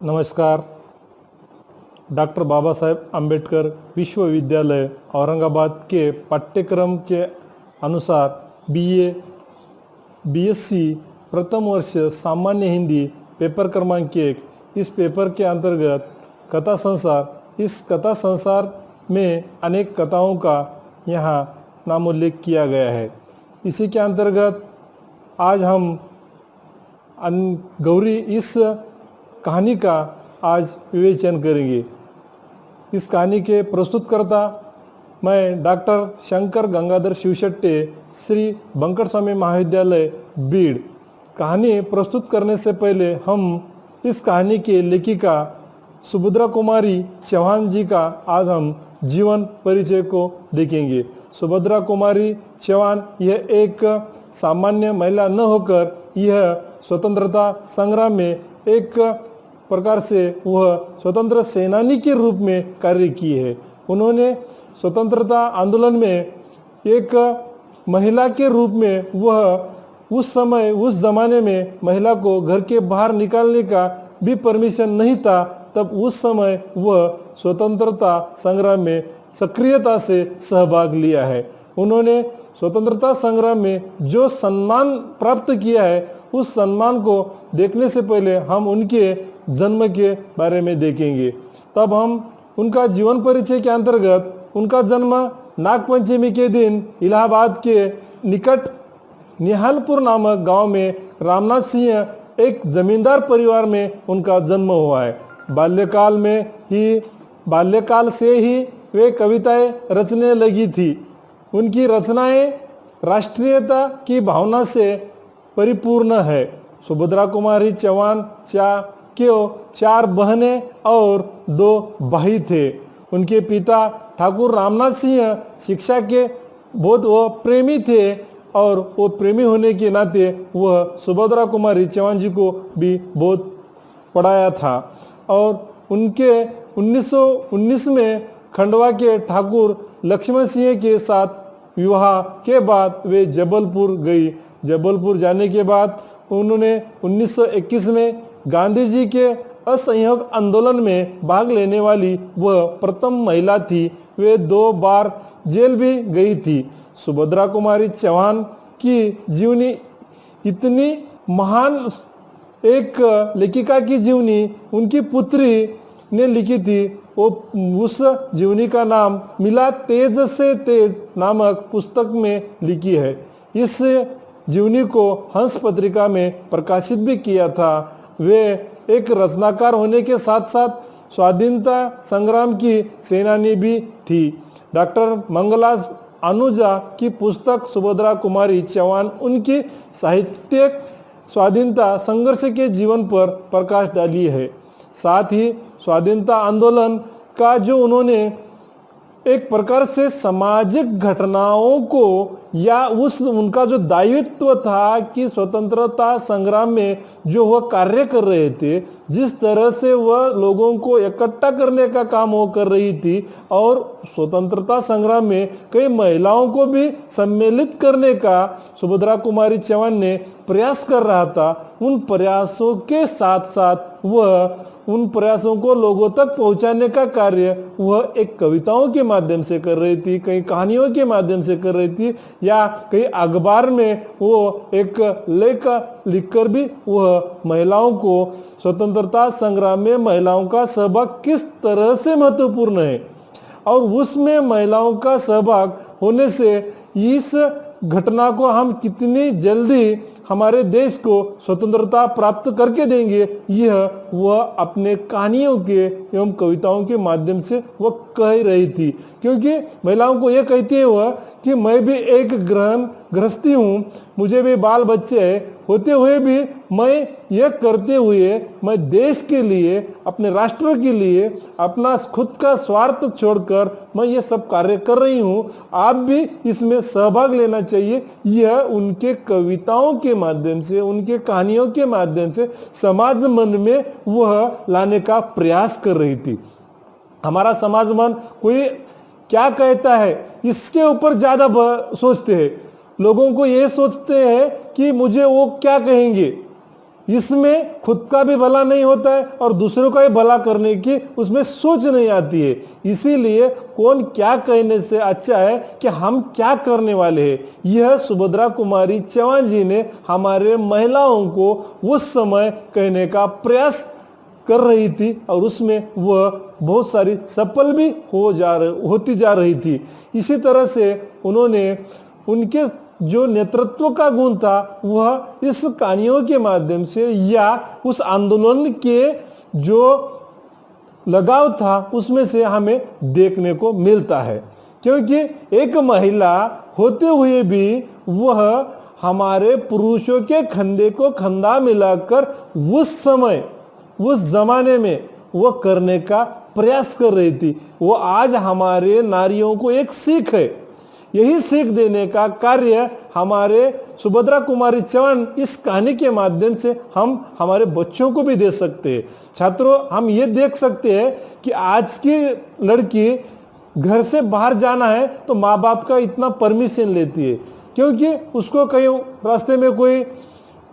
नमस्कार। डॉक्टर बाबा साहेब आम्बेडकर विश्वविद्यालय औरंगाबाद के पाठ्यक्रम के अनुसार बीए बीएससी प्रथम वर्ष सामान्य हिंदी पेपर क्रमांक 1। इस पेपर के अंतर्गत कथा संसार, इस कथा संसार में अनेक कथाओं का यहाँ नामोल्लेख किया गया है। इसी के अंतर्गत आज हम गौरी इस कहानी का आज विवेचन करेंगे। इस कहानी के प्रस्तुतकर्ता मैं डॉक्टर शंकर गंगाधर शिवशेट्टी, श्री बंकट स्वामी महाविद्यालय बीड़। कहानी प्रस्तुत करने से पहले हम इस कहानी के लेखिका सुभद्रा कुमारी चौहान जी का आज हम जीवन परिचय को देखेंगे। सुभद्रा कुमारी चौहान यह एक सामान्य महिला न होकर यह स्वतंत्रता संग्राम में एक प्रकार से वह स्वतंत्र सेनानी के रूप में कार्य की है। उन्होंने स्वतंत्रता आंदोलन में एक महिला के रूप में वह उस समय उस जमाने में महिला को घर के बाहर निकालने का भी परमिशन नहीं था, तब उस समय वह स्वतंत्रता संग्राम में सक्रियता से सहभाग लिया है। उन्होंने स्वतंत्रता संग्राम में जो सम्मान प्राप्त किया है उस सम्मान को देखने से पहले हम उनके जन्म के बारे में देखेंगे। तब हम उनका जीवन परिचय के अंतर्गत उनका जन्म नागपंचमी के दिन इलाहाबाद के निकट निहालपुर नामक गांव में रामनाथ सिंह एक जमींदार परिवार में उनका जन्म हुआ है। बाल्यकाल से ही वे कविताएं रचने लगी थी। उनकी रचनाएं राष्ट्रीयता की भावना से परिपूर्ण है। सुभद्रा कुमारी चौहान के 4 बहनें और 2 भाई थे। उनके पिता ठाकुर रामनाथ सिंह शिक्षा के बहुत वो प्रेमी थे और वो प्रेमी होने के नाते वह सुभद्रा कुमारी चौहान जी को भी बहुत पढ़ाया था। और उनके 1919 में खंडवा के ठाकुर लक्ष्मण सिंह के साथ विवाह के बाद वे जबलपुर गई। जबलपुर जाने के बाद उन्होंने 1921 में गांधी जी के असहयोग आंदोलन में भाग लेने वाली वह प्रथम महिला थी। वे 2 बार जेल भी गई थी। सुभद्रा कुमारी चौहान की जीवनी इतनी महान एक लेखिका की जीवनी उनकी पुत्री ने लिखी थी। वो उस जीवनी का नाम मिला तेज से तेज नामक पुस्तक में लिखी है। इस जीवनी को हंस पत्रिका में प्रकाशित भी किया था। वे एक रचनाकार होने के साथ साथ स्वाधीनता संग्राम की सेनानी भी थी। डॉक्टर मंगला अनुजा की पुस्तक सुभद्रा कुमारी चौहान उनकी साहित्यिक स्वाधीनता संघर्ष के जीवन पर प्रकाश डाली है। साथ ही स्वाधीनता आंदोलन का जो उन्होंने एक प्रकार से सामाजिक घटनाओं को या उनका जो दायित्व था कि स्वतंत्रता संग्राम में जो वह कार्य कर रहे थे, जिस तरह से वह लोगों को इकट्ठा करने का काम वो कर रही थी और स्वतंत्रता संग्राम में कई महिलाओं को भी सम्मिलित करने का सुभद्रा कुमारी चौहान ने प्रयास कर रहा था। उन प्रयासों के साथ साथ वह उन प्रयासों को लोगों तक पहुंचाने का कार्य वह एक कविताओं के माध्यम से कर रही थी, कई कहानियों के माध्यम से कर रही थी, या कई अखबार में वो एक लेख लिखकर भी वह महिलाओं को स्वतंत्रता संग्राम में महिलाओं का सहभाग किस तरह से महत्वपूर्ण है और उसमें महिलाओं का सहभाग होने से इस घटना को हम कितनी जल्दी हमारे देश को स्वतंत्रता प्राप्त करके देंगे, यह वह अपने कहानियों के एवं कविताओं के माध्यम से वह कह रही थी। क्योंकि महिलाओं को यह कहती है वह कि मैं भी एक गृहस्थी हूँ, मुझे भी बाल बच्चे हैं, होते हुए भी मैं यह करते हुए मैं देश के लिए, अपने राष्ट्र के लिए अपना खुद का स्वार्थ छोड़कर मैं ये सब कार्य कर रही हूँ, आप भी इसमें सहभाग लेना चाहिए। यह उनके कविताओं के माध्यम से, उनके कहानियों के माध्यम से समाज मन में वह लाने का प्रयास कर रही थी। हमारा समाज मन कोई क्या कहता है इसके ऊपर ज़्यादा सोचते हैं। लोगों को ये सोचते हैं कि मुझे वो क्या कहेंगे, इसमें खुद का भी भला नहीं होता है और दूसरों का भी भला करने की उसमें सोच नहीं आती है। इसीलिए कौन क्या कहने से अच्छा है कि हम क्या करने वाले हैं। यह सुभद्रा कुमारी चौहान जी ने हमारे महिलाओं को उस समय कहने का प्रयास कर रही थी और उसमें वह बहुत सारी सफल भी होती जा रही थी। इसी तरह से उन्होंने उनके जो नेतृत्व का गुण था वह इस कहानियों के माध्यम से या उस आंदोलन के जो लगाव था उसमें से हमें देखने को मिलता है। क्योंकि एक महिला होते हुए भी वह हमारे पुरुषों के कंधे को कंधा मिलाकर उस समय उस जमाने में वह करने का प्रयास कर रही थी। वो आज हमारे नारियों को एक सीख है। यही सीख देने का कार्य हमारे सुभद्रा कुमारी चौहान इस कहानी के माध्यम से हम हमारे बच्चों को भी दे सकते हैं। छात्रों, हम ये देख सकते हैं कि आज की लड़की घर से बाहर जाना है तो माँ बाप का इतना परमिशन लेती है, क्योंकि उसको कहीं रास्ते में कोई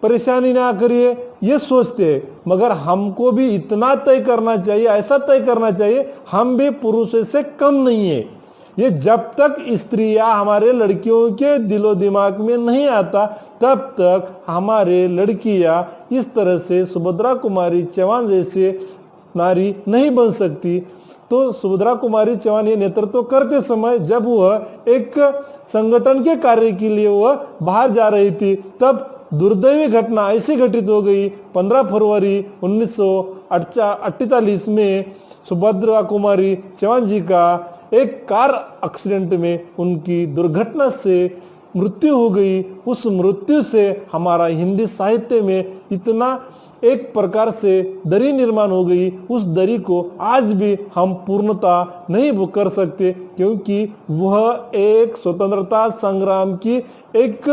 परेशानी ना करिए ये सोचते हैं। मगर हमको भी इतना तय करना चाहिए, ऐसा तय करना चाहिए, हम भी पुरुषों से कम नहीं है। ये जब तक स्त्रियां हमारे लड़कियों के दिलो दिमाग में नहीं आता तब तक हमारे लड़कियां इस तरह से सुभद्रा कुमारी चौहान जैसे नारी नहीं बन सकती। तो सुभद्रा कुमारी चौहान ये नेतृत्व करते समय जब वह एक संगठन के कार्य के लिए वह बाहर जा रही थी तब दुर्दैवी घटना ऐसी घटित हो गई। 15 फरवरी 1948 में सुभद्रा कुमारी चौहान जी का एक कार एक्सीडेंट में उनकी दुर्घटना से मृत्यु हो गई। उस मृत्यु से हमारा हिंदी साहित्य में इतना एक प्रकार से दरी निर्माण हो गई। उस दरी को आज भी हम पूर्णता नहीं कर सकते, क्योंकि वह एक स्वतंत्रता संग्राम की एक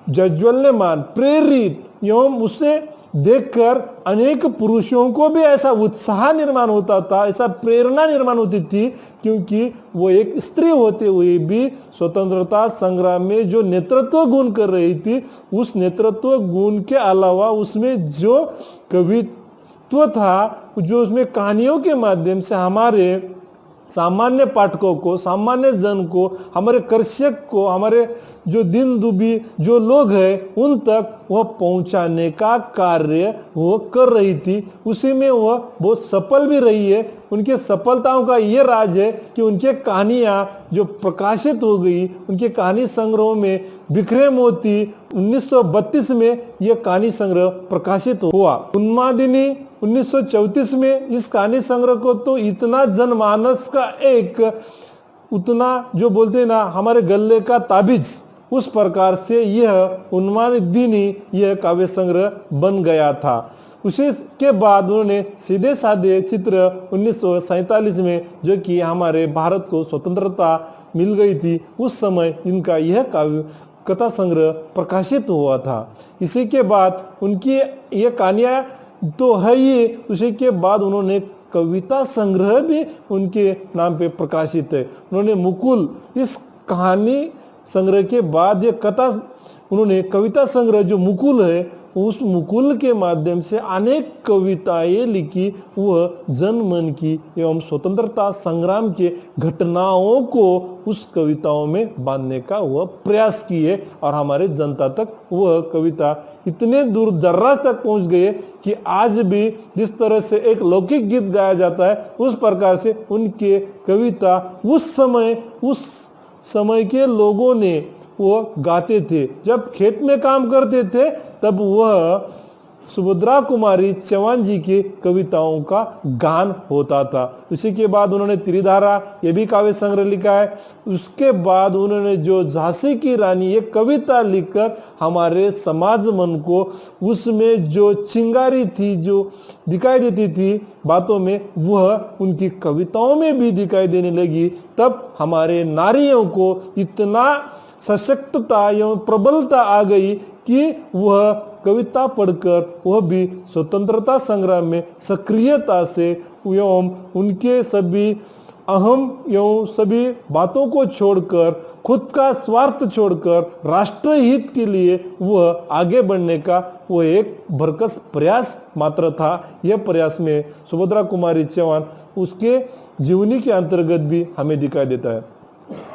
जज्वल्यमान प्रेरित एवं उसे देखकर अनेक पुरुषों को भी ऐसा उत्साह निर्माण होता था, ऐसा प्रेरणा निर्माण होती थी, क्योंकि वो एक स्त्री होते हुए भी स्वतंत्रता संग्राम में जो नेतृत्व गुण कर रही थी, उस नेतृत्व गुण के अलावा उसमें जो कवित्व था, जो उसमें कहानियों के माध्यम से हमारे सामान्य पाठकों को, सामान्य जन को, हमारे कृषक को, हमारे जो दिन दुबी जो लोग हैं उन तक वह पहुंचाने का कार्य वो कर रही थी। उसी में वह बहुत सफल भी रही है। उनके सफलताओं का ये राज है कि उनके कहानियाँ जो प्रकाशित हो गई, उनके कहानी संग्रह में बिखरे मोती 1932 में यह कहानी संग्रह प्रकाशित हुआ। उन्मादिनी 1934 में इस कहानी संग्रह को तो इतना जनमानस का एक उतना जो बोलते हैं ना हमारे गले का ताबीज, उस प्रकार से यह उन्मादिनी यह काव्य संग्रह बन गया था। उसी के बाद उन्होंने सीधे साधे चित्र 1947 में, जो कि हमारे भारत को स्वतंत्रता मिल गई थी, उस समय इनका यह काव्य कथा संग्रह प्रकाशित हुआ था। इसी के बाद उनकी ये कहानियाँ तो है ही, उसी के बाद उन्होंने कविता संग्रह भी उनके नाम पे प्रकाशित है। उन्होंने मुकुल इस कहानी संग्रह के बाद ये कथा उन्होंने कविता संग्रह जो मुकुल है, उस मुकुल के माध्यम से अनेक कविताएं लिखी। वह जनमन की एवं स्वतंत्रता संग्राम के घटनाओं को उस कविताओं में बांधने का वह प्रयास किए और हमारे जनता तक वह कविता इतने दूर दर्राज तक पहुंच गए कि आज भी जिस तरह से एक लौकिक गीत गाया जाता है उस प्रकार से उनके कविता उस समय के लोगों ने वो गाते थे। जब खेत में काम करते थे तब वह सुभद्रा कुमारी चौहान जी की कविताओं का गान होता था। उसी के बाद उन्होंने त्रिधारा ये भी काव्य संग्रह लिखा है। उसके बाद उन्होंने जो झांसी की रानी ये कविता लिखकर हमारे समाज मन को उसमें जो चिंगारी थी जो दिखाई देती थी बातों में, वह उनकी कविताओं में भी दिखाई देने लगी। तब हमारे नारियों को इतना सशक्तता एवं प्रबलता आ गई कि वह कविता पढ़कर वह भी स्वतंत्रता संग्राम में सक्रियता से एवं उनके सभी अहम एवं सभी बातों को छोड़कर खुद का स्वार्थ छोड़कर राष्ट्र हित के लिए वह आगे बढ़ने का वो एक भरकस प्रयास मात्र था। यह प्रयास में सुभद्रा कुमारी चौहान उसके जीवनी के अंतर्गत भी हमें दिखाई देता है।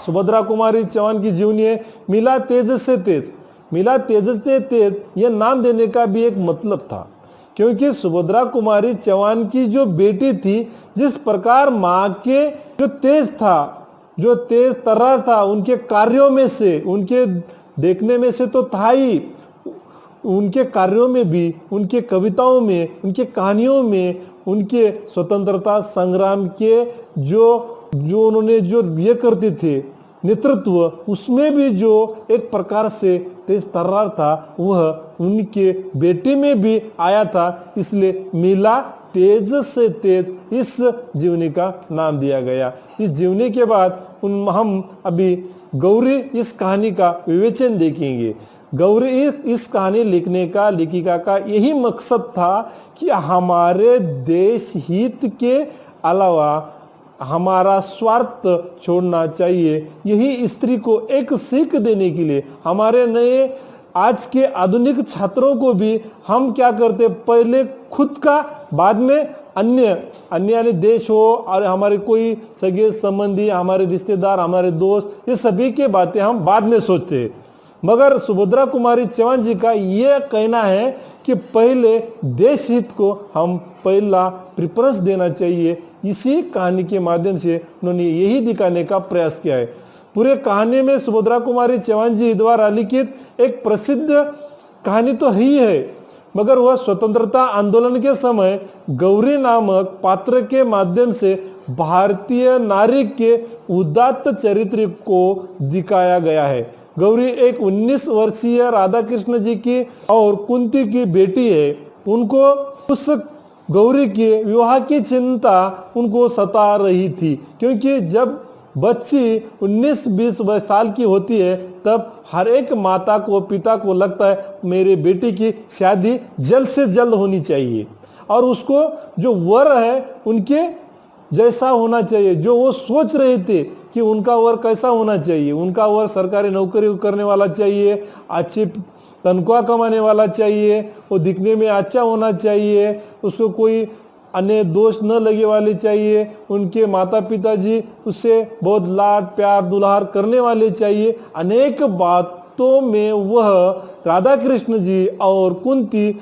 सुभद्रा कुमारी चौहान की जीवनी है मिला तेज से तेज। मिला तेज से तेज यह नाम देने का भी एक मतलब था, क्योंकि सुभद्रा कुमारी चौहान की जो बेटी थी, जिस प्रकार माँ के जो तेज था, जो तेज तर्रार था, उनके कार्यों में से, उनके देखने में से तो था ही, उनके कार्यों में भी, उनके कविताओं में, उनके कहानियों में, उनके स्वतंत्रता संग्राम के जो उन्होंने जो ये करते थे नेतृत्व, उसमें भी जो एक प्रकार से तेज तर्रार था, वह उनके बेटे में भी आया था। इसलिए मिला तेज से तेज इस जीवनी का नाम दिया गया। इस जीवनी के बाद हम अभी गौरी इस कहानी का विवेचन देखेंगे। गौरी इस कहानी लिखने का, लेखिका का यही मकसद था कि हमारे देश हित के अलावा हमारा स्वार्थ छोड़ना चाहिए। यही स्त्री को एक सीख देने के लिए हमारे नए आज के आधुनिक छात्रों को भी हम क्या करते, पहले खुद का, बाद में अन्य देश हो और हमारे कोई सगे संबंधी, हमारे रिश्तेदार, हमारे दोस्त, ये सभी के बातें हम बाद में सोचते हैं। मगर सुभद्रा कुमारी चौहान जी का यह कहना है कि पहले देश हित को हम पहला प्रेफरेंस देना चाहिए। इसी कहानी के माध्यम से उन्होंने यही दिखाने का प्रयास किया है। पूरे कहानी में सुभद्रा कुमारी चौहान जी द्वारा लिखित एक प्रसिद्ध कहानी तो ही है, मगर वह स्वतंत्रता आंदोलन के समय गौरी नामक पात्र के माध्यम से भारतीय नारी के उदात्त चरित्र को दिखाया गया है। गौरी एक 19 वर्षीय राधा कृष्ण जी की और कुंती की बेटी है। उनको उस गौरी के विवाह की चिंता उनको सता रही थी, क्योंकि जब बच्ची 19-20 साल की होती है तब हर एक माता को, पिता को लगता है मेरे बेटी की शादी जल्द से जल्द होनी चाहिए और उसको जो वर है उनके जैसा होना चाहिए। जो वो सोच रहे थे कि उनका वर कैसा होना चाहिए, उनका वर सरकारी नौकरी करने वाला चाहिए, अच्छी तनख्वाह कमाने वाला चाहिए, वो दिखने में अच्छा होना चाहिए, उसको कोई अन्य दोष न लगे वाले चाहिए, उनके माता पिता जी उससे बहुत लाड प्यार दुलार करने वाले चाहिए। अनेक बातों में वह राधा कृष्ण जी और कुंती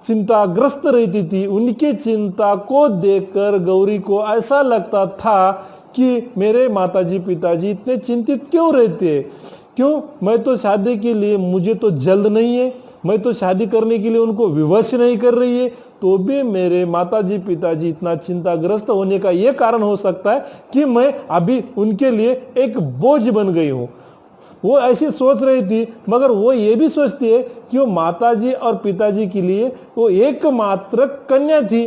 चिंताग्रस्त रहती थी। उनकी चिंता को देखकर गौरी को ऐसा लगता था कि मेरे माताजी पिताजी इतने चिंतित क्यों रहते हैं, क्यों, मैं तो शादी के लिए, मुझे तो जल्द नहीं है, मैं तो शादी करने के लिए उनको विवश नहीं कर रही है, तो भी मेरे माताजी पिताजी इतना चिंताग्रस्त होने का यह कारण हो सकता है कि मैं अभी उनके लिए एक बोझ बन गई हूँ। वो ऐसी सोच रही थी, मगर वो ये भी सोचती है कि वो माताजी और पिताजी के लिए वो एकमात्र कन्या थी।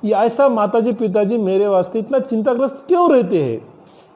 ये ऐसा माताजी पिताजी मेरे वास्ते इतना चिंताग्रस्त क्यों रहते हैं।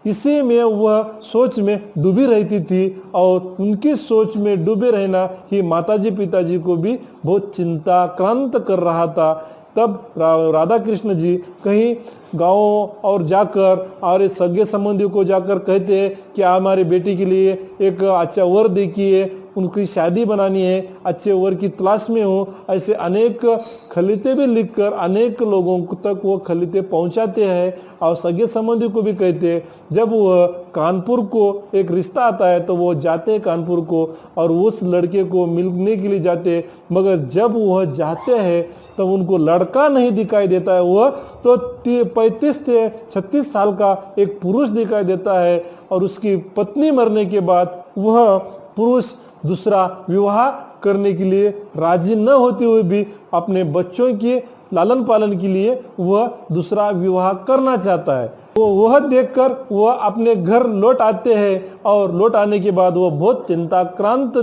इसी में वह सोच में डूबी रहती थी और उनकी सोच में डूबे रहना ही माताजी पिताजी को भी बहुत चिंताक्रांत कर रहा था। तब राधा कृष्ण जी कहीं गाँव और जाकर और इस सगे संबंधियों को जाकर कहते हैं कि हमारी बेटी के लिए एक अच्छा वर देखिए, उनकी शादी बनानी है, अच्छे वर की तलाश में हो। ऐसे अनेक खलीते भी लिखकर अनेक लोगों तक वो खलीते पहुंचाते हैं और सगे संबंधी को भी कहते हैं। जब वह कानपुर को एक रिश्ता आता है तो वो जाते हैं कानपुर को और उस लड़के को मिलने के लिए जाते हैं, मगर जब वह जाते हैं तब उनको लड़का नहीं दिखाई देता है, वह तो 35 से 36 साल का एक पुरुष दिखाई देता है। और उसकी पत्नी मरने के बाद वह पुरुष दूसरा विवाह करने के लिए राजी न होते हुए भी अपने बच्चों के लालन पालन के लिए वह दूसरा विवाह करना चाहता है। वह देखकर वह अपने घर लौट आते हैं और लौट आने के बाद वह बहुत चिंताक्रांत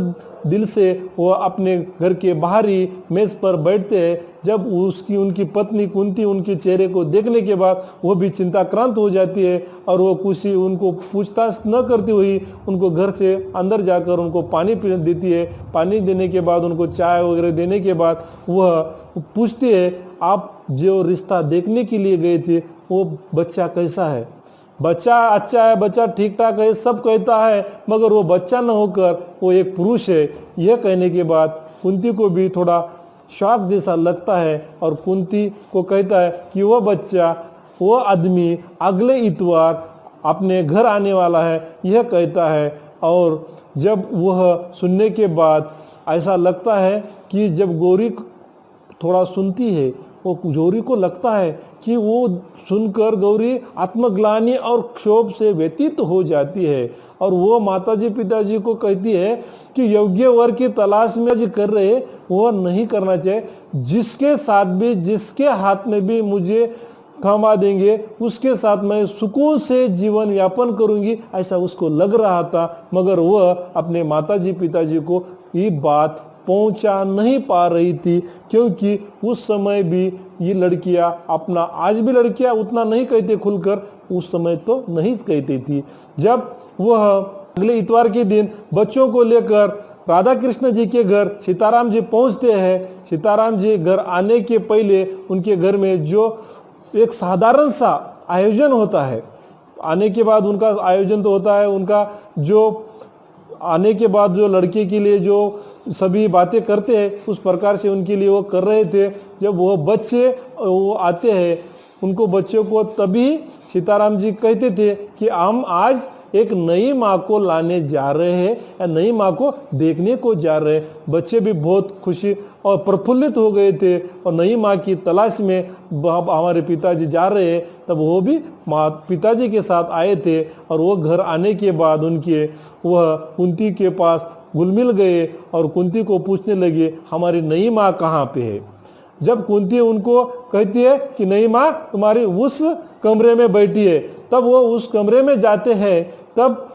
दिल से वह अपने घर के बाहरी मेज पर बैठते हैं। जब उनकी पत्नी कुंती उनके चेहरे को देखने के बाद वह भी चिंताक्रांत हो जाती है और वह कुछ उनको पूछताछ न करती हुई उनको घर से अंदर जाकर उनको पानी पीने देती है। पानी देने के बाद उनको चाय वगैरह देने के बाद वह पूछती है, आप जो रिश्ता देखने के लिए गए थे वो बच्चा कैसा है। बच्चा अच्छा है, बच्चा ठीक ठाक है, सब कहता है, मगर वो बच्चा न होकर वो एक पुरुष है, यह कहने के बाद कुंती को भी थोड़ा शॉक जैसा लगता है और कुंती को कहता है कि वह बच्चा, वो आदमी अगले इतवार अपने घर आने वाला है, यह कहता है। और जब वह सुनने के बाद ऐसा लगता है कि जब गौरी थोड़ा सुनती है, वो गौरी को लगता है कि वो सुनकर गौरी आत्मग्लानि और क्षोभ से व्यतीत हो जाती है और वो माताजी पिताजी को कहती है कि योग्य वर की तलाश में जो कर रहे वो नहीं करना चाहिए, जिसके साथ भी, जिसके हाथ में भी मुझे थमा देंगे उसके साथ मैं सुकून से जीवन यापन करूंगी, ऐसा उसको लग रहा था। मगर वह अपने माताजी पिताजी को ये बात पहुंचा नहीं पा रही थी, क्योंकि उस समय भी ये लड़कियां अपना, आज भी लड़कियां उतना नहीं कहते खुलकर, उस समय तो नहीं कहती थी। जब वह अगले इतवार के दिन बच्चों को लेकर राधा कृष्ण जी के घर सीताराम जी पहुंचते हैं, सीताराम जी घर आने के पहले उनके घर में जो एक साधारण सा आयोजन होता है, आने के बाद उनका आयोजन तो होता है, उनका जो आने के बाद जो लड़के के लिए जो सभी बातें करते हैं उस प्रकार से उनके लिए वो कर रहे थे। जब वो बच्चे वो आते हैं, उनको बच्चों को तभी सीताराम जी कहते थे कि हम आज एक नई माँ को लाने जा रहे हैं या नई माँ को देखने को जा रहे हैं। बच्चे भी बहुत खुशी और प्रफुल्लित हो गए थे और नई माँ की तलाश में हमारे पिताजी जा रहे हैं। तब वो भी माँ पिताजी के साथ आए थे और वो घर आने के बाद उनके वह कुंती के पास घुल मिल गए और कुंती को पूछने लगे हमारी नई माँ कहाँ पे है। जब कुंती उनको कहती है कि नई माँ तुम्हारी उस कमरे में बैठी है, तब वो उस कमरे में जाते हैं, तब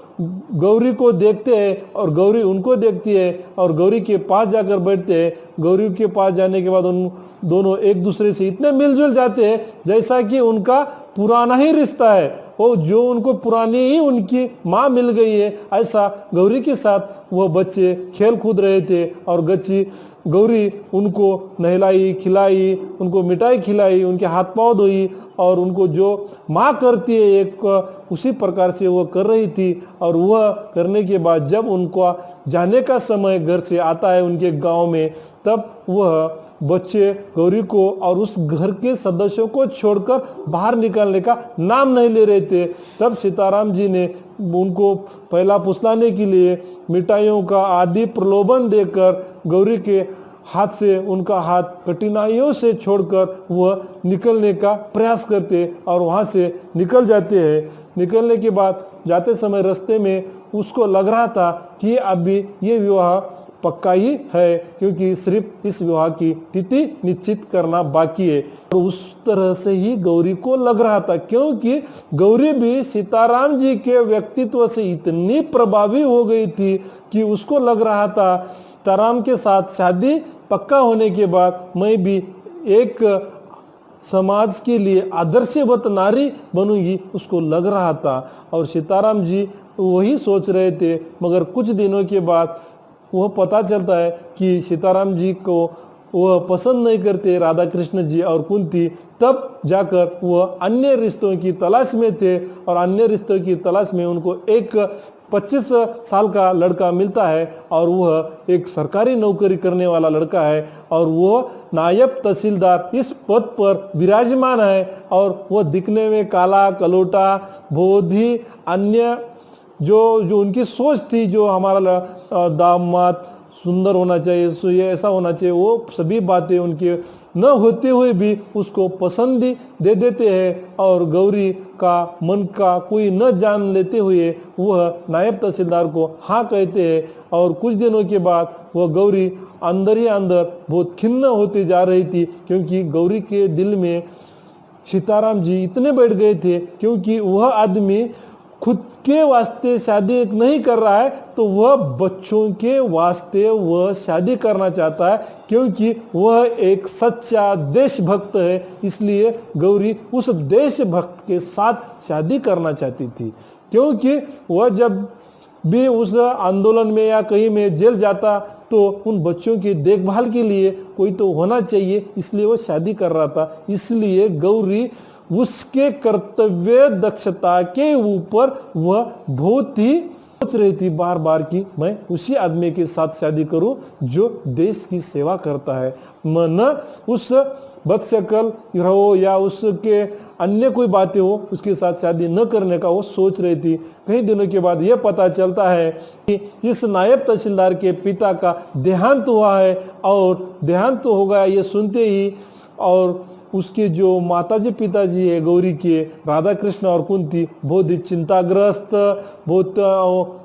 गौरी को देखते हैं और गौरी उनको देखती है और गौरी के पास जाकर बैठते हैं। गौरी के पास जाने के बाद उन दोनों एक दूसरे से इतने मिलजुल जाते हैं जैसा कि उनका पुराना ही रिश्ता है, वो जो उनको पुरानी ही उनकी माँ मिल गई है, ऐसा गौरी के साथ वह बच्चे खेल कूद रहे थे। और गौरी उनको नहलाई खिलाई, उनको मिठाई खिलाई, उनके हाथ पाँव धोई और उनको जो माँ करती है एक उसी प्रकार से वो कर रही थी। और वह करने के बाद जब उनको जाने का समय घर से आता है उनके गांव में, तब वह बच्चे गौरी को और उस घर के सदस्यों को छोड़कर बाहर निकलने का नाम नहीं ले रहे थे। तब सीताराम जी ने उनको पहला फुसलाने के लिए मिठाइयों का आदि प्रलोभन देकर गौरी के हाथ से उनका हाथ कठिनाइयों से छोड़कर वह निकलने का प्रयास करते और वहाँ से निकल जाते हैं। निकलने के बाद जाते समय रास्ते में उसको लग रहा था कि अभी ये विवाह पक्का ही है, क्योंकि सिर्फ इस विवाह की तिथि निश्चित करना बाकी है। और उस तरह से ही गौरी को लग रहा था, क्योंकि गौरी भी सीताराम जी के व्यक्तित्व से इतनी प्रभावी हो गई थी कि उसको लग रहा था सीताराम के साथ शादी पक्का होने के बाद मैं भी एक समाज के लिए आदर्शवत नारी बनूंगी, उसको लग रहा था। और सीताराम जी वही सोच रहे थे, मगर कुछ दिनों के बाद वह पता चलता है कि सीताराम जी को वह पसंद नहीं करते राधा कृष्ण जी और कुंती। तब जाकर वह अन्य रिश्तों की तलाश में थे और अन्य रिश्तों की तलाश में उनको एक 25 साल का लड़का मिलता है और वह एक सरकारी नौकरी करने वाला लड़का है और वह नायब तहसीलदार इस पद पर विराजमान है। और वह दिखने में काला कलोटा, बहुत ही अन्य जो उनकी सोच थी, जो हमारा दामाद सुंदर होना चाहिए, सो ये ऐसा होना चाहिए, वो सभी बातें उनके न होते हुए भी उसको पसंद दे देते हैं। और गौरी का मन का कोई न जान लेते हुए वह नायब तहसीलदार को हाँ कहते हैं। और कुछ दिनों के बाद वह गौरी अंदर ही अंदर बहुत खिन्न होती जा रही थी, क्योंकि गौरी के दिल में सीताराम जी इतने बैठ गए थे, क्योंकि वह आदमी खुद के वास्ते शादी नहीं कर रहा है तो वह बच्चों के वास्ते वह शादी करना चाहता है, क्योंकि वह एक सच्चा देशभक्त है। इसलिए गौरी उस देशभक्त के साथ शादी करना चाहती थी, क्योंकि वह जब भी उस आंदोलन में या कहीं में जेल जाता तो उन बच्चों की देखभाल के लिए कोई तो होना चाहिए, इसलिए वह शादी कर रहा था। इसलिए गौरी उसके कर्तव्य दक्षता के ऊपर वह बहुत ही सोच रही थी बार बार कि मैं उसी आदमी के साथ शादी करूं जो देश की सेवा करता है। न उस बदशकल हो या उसके अन्य कोई बातें हो, उसके साथ शादी न करने का वो सोच रही थी। कई दिनों के बाद यह पता चलता है कि इस नायब तहसीलदार के पिता का देहांत हुआ है, और देहांत हो गया ये सुनते ही, और उसके जो माताजी पिताजी है गौरी के, राधा कृष्ण और कुंती, बहुत ही चिंताग्रस्त, बहुत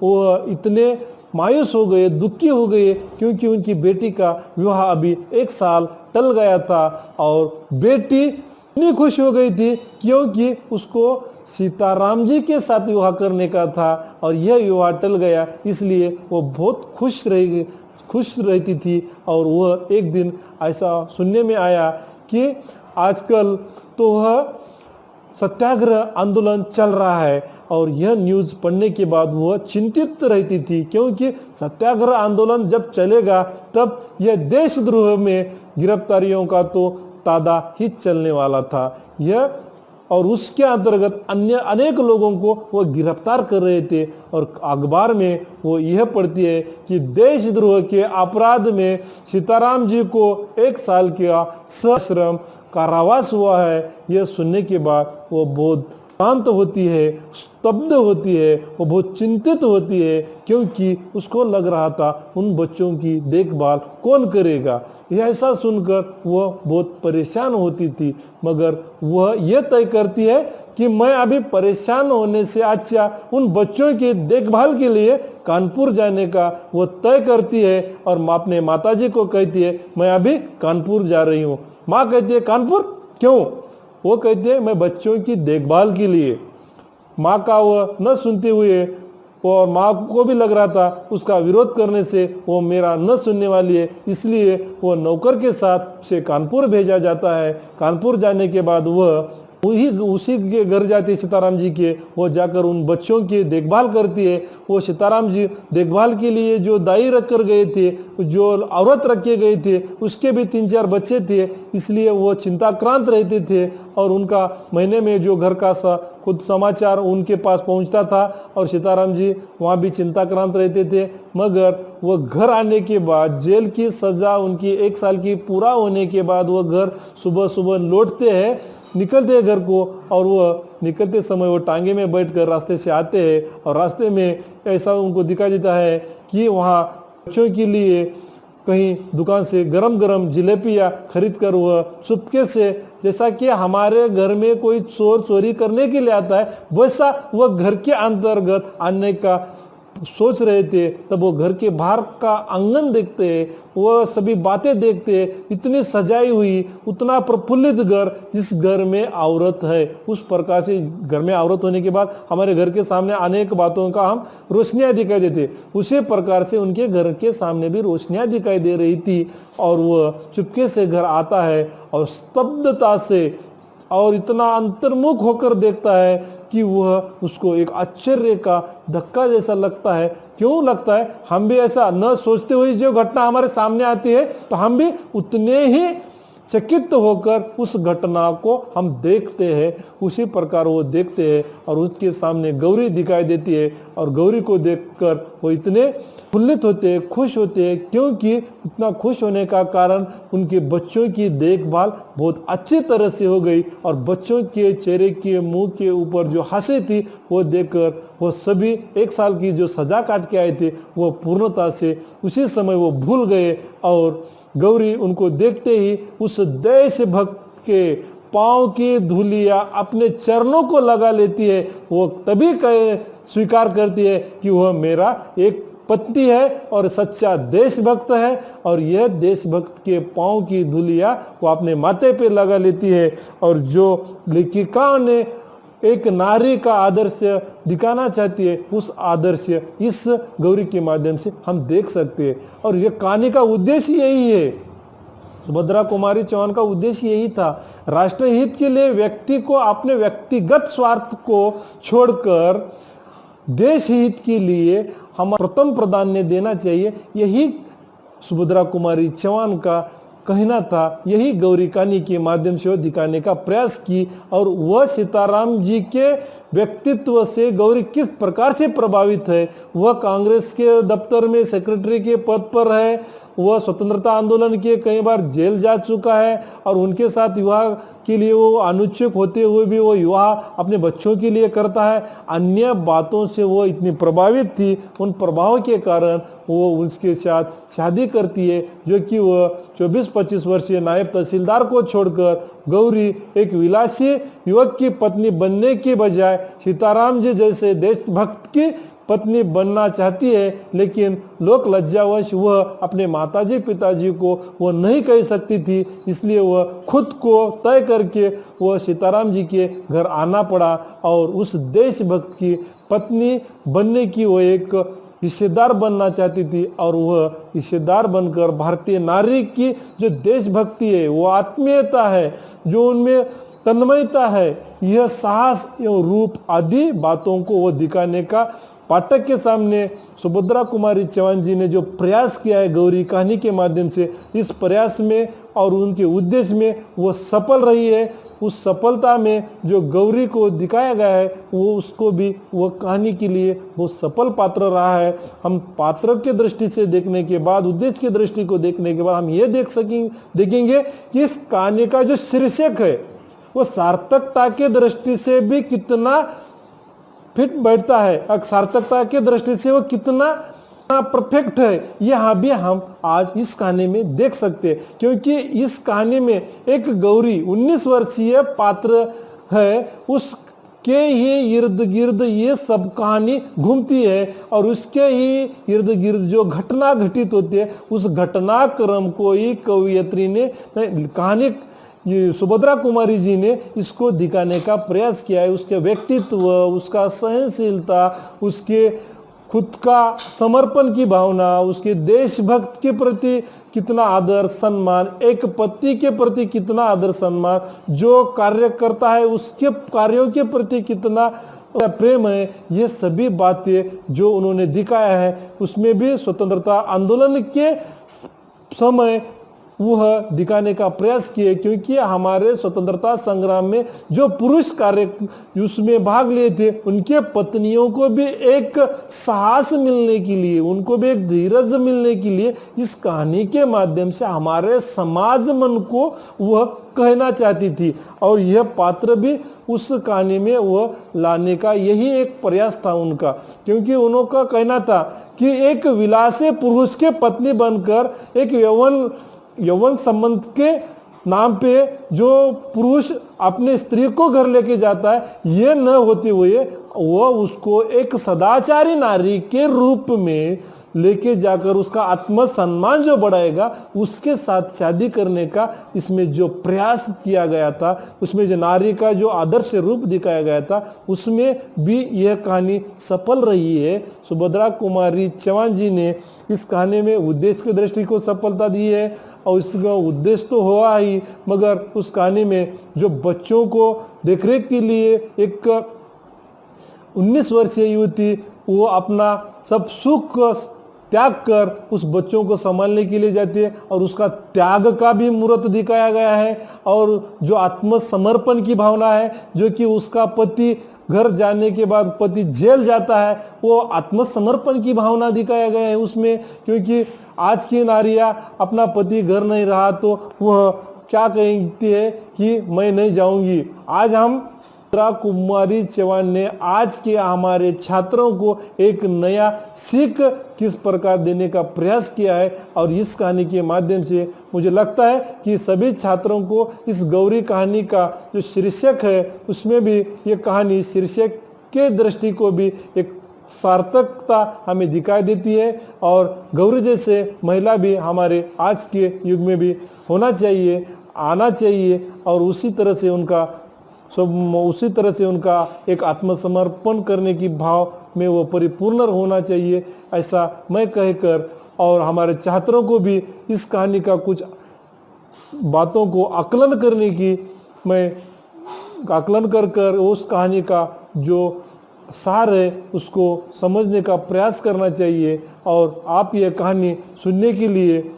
वो इतने मायूस हो गए, दुखी हो गए, क्योंकि उनकी बेटी का विवाह अभी 1 साल टल गया था, और बेटी इतनी खुश हो गई थी क्योंकि उसको सीताराम जी के साथ विवाह करने का था, और यह विवाह टल गया, इसलिए वो बहुत खुश रहती थी। और वह एक दिन ऐसा सुनने में आया कि आजकल तो वह सत्याग्रह आंदोलन चल रहा है, और यह न्यूज़ पढ़ने के बाद वह चिंतित रहती थी, क्योंकि सत्याग्रह आंदोलन जब चलेगा तब यह देशद्रोह में गिरफ्तारियों का तो तादा ही चलने वाला था। यह और उसके अंतर्गत अन्य अनेक लोगों को वो गिरफ्तार कर रहे थे, और अखबार में वो यह पढ़ती है कि देशद्रोह के अपराध में सीताराम जी को 1 साल का सश्रम कारावास हुआ है। यह सुनने के बाद वो बहुत शांत होती है, स्तब्ध होती है, वो बहुत चिंतित होती है, क्योंकि उसको लग रहा था उन बच्चों की देखभाल कौन करेगा। यह ऐसा सुनकर वह बहुत परेशान होती थी, मगर वह यह तय करती है कि मैं अभी परेशान होने से अच्छा उन बच्चों की देखभाल के लिए कानपुर जाने का वो तय करती है, और अपने माताजी को कहती है मैं अभी कानपुर जा रही हूँ। माँ कहती है कानपुर क्यों? वो कहती है मैं बच्चों की देखभाल के लिए। माँ का वह न सुनते हुए, और माँ को भी लग रहा था उसका विरोध करने से वो मेरा न सुनने वाली है, इसलिए वो नौकर के साथ से कानपुर भेजा जाता है। कानपुर जाने के बाद वह उसी के घर जाती है सीताराम जी के, वो जाकर उन बच्चों की देखभाल करती है। वो सीताराम जी देखभाल के लिए जो दाई रख कर गए थे, जो औरत रखे गए थे, उसके भी 3-4 बच्चे थे, इसलिए वो चिंताक्रांत रहते थे, और उनका महीने में जो घर का खुद समाचार उनके पास पहुंचता था, और सीताराम जी वहाँ भी चिंताक्रांत रहते थे। मगर वो घर आने के बाद, जेल की सज़ा उनकी 1 साल की पूरा होने के बाद, वो घर सुबह सुबह लौटते हैं, निकलते हैं घर को, और वह निकलते समय वो टांगे में बैठकर रास्ते से आते हैं, और रास्ते में ऐसा उनको दिखाई देता है कि वहाँ बच्चों के लिए कहीं दुकान से गरम गरम जलेबियाँ खरीद कर वह चुपके से, जैसा कि हमारे घर में कोई चोर चोरी करने के लिए आता है, वैसा वह घर के अंतर्गत आने का सोच रहे थे। तब वो घर के बाहर का आंगन देखते हैं, वह सभी बातें देखते हैं, इतनी सजाई हुई, उतना प्रफुल्लित घर, जिस घर में औरत है। उस प्रकार से घर में औरत होने के बाद हमारे घर के सामने अनेक बातों का हम रोशनियां दिखाई देते, उसी प्रकार से उनके घर के सामने भी रोशनियां दिखाई दे रही थी। और वह चुपके से घर आता है, और स्तब्धता से और इतना अंतर्मुख होकर देखता है कि वह उसको एक आश्चर्य का धक्का जैसा लगता है। क्यों लगता है? हम भी ऐसा न सोचते हुए जो घटना हमारे सामने आती है, तो हम भी उतने ही चकित होकर उस घटना को हम देखते हैं। उसी प्रकार वो देखते हैं, और उसके सामने गौरी दिखाई देती है, और गौरी को देखकर वो इतने फुल्लित होते हैं, खुश होते हैं, क्योंकि इतना खुश होने का कारण उनके बच्चों की देखभाल बहुत अच्छी तरह से हो गई, और बच्चों के चेहरे के मुंह के ऊपर जो हंसी थी वो देखकर वो सभी 1 साल की जो सजा काट के आए थे वो पूर्णता से उसी समय वो भूल गए। और गौरी उनको देखते ही उस देशभक्त के पांव की धूलियां अपने चरणों को लगा लेती है। वो तभी स्वीकार करती है कि वह मेरा एक पति है और सच्चा देशभक्त है, और यह देशभक्त के पांव की धूलियां वो अपने माथे पे लगा लेती है। और जो लेखिकाओं ने एक नारी का आदर्श दिखाना चाहती है, उस आदर्श इस गौरी के माध्यम से हम देख सकते हैं। और यह कहानी का उद्देश्य यही है, सुभद्रा कुमारी चौहान का उद्देश्य यही था, राष्ट्रहित के लिए व्यक्ति को अपने व्यक्तिगत स्वार्थ को छोड़कर देश हित के लिए हम प्रथम प्राधान्य देना चाहिए। यही सुभद्रा कुमारी चौहान का कहना था, यही गौरी कहानी के माध्यम से वो दिखाने का प्रयास की। और वह सीताराम जी के व्यक्तित्व से गौरी किस प्रकार से प्रभावित है। वह कांग्रेस के दफ्तर में सेक्रेटरी के पद पर है, वह स्वतंत्रता आंदोलन के कई बार जेल जा चुका है, और उनके साथ विवाह के लिए वो अनुच्छेद होते हुए भी वो विवाह अपने बच्चों के लिए करता है। अन्य बातों से वो इतनी प्रभावित थी, उन प्रभाव के कारण वो उसके साथ शादी करती है, जो कि वह 24-25 वर्षीय नायब तहसीलदार को छोड़कर गौरी एक विलासी युवक की पत्नी बनने के बजाय सीताराम जी जैसे देशभक्त की पत्नी बनना चाहती है। लेकिन लोक लज्जावश वह अपने माताजी पिताजी को वह नहीं कह सकती थी, इसलिए वह खुद को तय करके वह सीताराम जी के घर आना पड़ा और उस देशभक्त की पत्नी बनने की वो एक हिस्सेदार बनना चाहती थी। और वह हिस्सेदार बनकर भारतीय नारी की जो देशभक्ति है, वो आत्मीयता है, जो उनमें तन्मयता है, यह साहस एवं रूप आदि बातों को वो दिखाने का पाठक के सामने सुभद्रा कुमारी चौहान जी ने जो प्रयास किया है गौरी कहानी के माध्यम से, इस प्रयास में और उनके उद्देश्य में वो सफल रही है। उस सफलता में जो गौरी को दिखाया गया है, वो उसको भी वो कहानी के लिए वो सफल पात्र रहा है। हम पात्र के दृष्टि से देखने के बाद, उद्देश्य की दृष्टि को देखने के बाद हम ये देखेंगे कि इस कहानी का जो शीर्षक है वो सार्थकता के दृष्टि से भी कितना फिट बैठता है, सार्थकता के दृष्टि से वो कितना परफेक्ट है, यहाँ भी हम आज इस कहानी में देख सकते हैं। क्योंकि इस कहानी में एक गौरी 19 वर्षीय पात्र है, उसके ही इर्द गिर्द ये सब कहानी घूमती है, और उसके ही इर्द गिर्द जो घटना घटित होती है, उस घटनाक्रम को ही कवयित्री ने कहानी ये सुभद्रा कुमारी जी ने इसको दिखाने का प्रयास किया है। उसके व्यक्तित्व, उसका सहनशीलता, उसके खुद का समर्पण की भावना, उसके देशभक्त के प्रति कितना आदर सम्मान, एक पति के प्रति कितना आदर सम्मान, जो कार्य करता है उसके कार्यों के प्रति कितना प्रेम है, ये सभी बातें जो उन्होंने दिखाया है, उसमें भी स्वतंत्रता आंदोलन के समय वह दिखाने का प्रयास किए। क्योंकि हमारे स्वतंत्रता संग्राम में जो पुरुष कार्य उसमें भाग लिए थे, उनके पत्नियों को भी एक साहस मिलने के लिए, उनको भी एक धीरज मिलने के लिए इस कहानी के माध्यम से हमारे समाज मन को वह कहना चाहती थी। और यह पात्र भी उस कहानी में वह लाने का यही एक प्रयास था उनका। क्योंकि उनका कहना था कि एक विलासी पुरुष के पत्नी बनकर एक यौवन संबंध के नाम पे जो पुरुष अपने स्त्री को घर लेके जाता है, ये न होते हुए वह उसको एक सदाचारी नारी के रूप में लेके जाकर उसका आत्मसम्मान जो बढ़ाएगा, उसके साथ शादी करने का इसमें जो प्रयास किया गया था, उसमें जो नारी का जो आदर्श रूप दिखाया गया था, उसमें भी यह कहानी सफल रही है। सुभद्रा कुमारी चौहान जी ने इस कहानी में उद्देश्य की दृष्टि को सफलता दी है, और इसका उद्देश्य तो हुआ ही, मगर उस कहानी में जो बच्चों को देखरेख के लिए एक 19 वर्षीय युवती वो अपना सब सुख त्याग कर उस बच्चों को संभालने के लिए जाती है, और उसका त्याग का भी मूर्त दिखाया गया है। और जो आत्मसमर्पण की भावना है, जो कि उसका पति घर जाने के बाद पति जेल जाता है, वो आत्मसमर्पण की भावना दिखाया गया है उसमें। क्योंकि आज की नारियां अपना पति घर नहीं रहा तो वह क्या कहती है कि मैं नहीं जाऊंगी। आज हम सुभद्रा कुमारी चौहान ने आज के हमारे छात्रों को एक नया सीख किस प्रकार देने का प्रयास किया है, और इस कहानी के माध्यम से मुझे लगता है कि सभी छात्रों को इस गौरी कहानी का जो शीर्षक है, उसमें भी ये कहानी शीर्षक के दृष्टि को भी एक सार्थकता हमें दिखाई देती है। और गौरी जैसे महिला भी हमारे आज के युग में भी होना चाहिए, आना चाहिए, और उसी तरह से उनका एक आत्मसमर्पण करने की भाव में वो परिपूर्ण होना चाहिए, ऐसा मैं कहकर, और हमारे छात्रों को भी इस कहानी का कुछ बातों को आकलन करने की, मैं आकलन कर उस कहानी का जो सार है उसको समझने का प्रयास करना चाहिए। और आप ये कहानी सुनने के लिए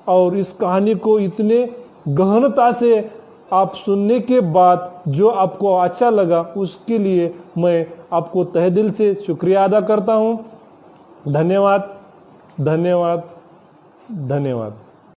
और इस कहानी को इतने गहनता से आप सुनने के बाद जो आपको अच्छा लगा उसके लिए मैं आपको तहे दिल से शुक्रिया अदा करता हूँ। धन्यवाद, धन्यवाद, धन्यवाद।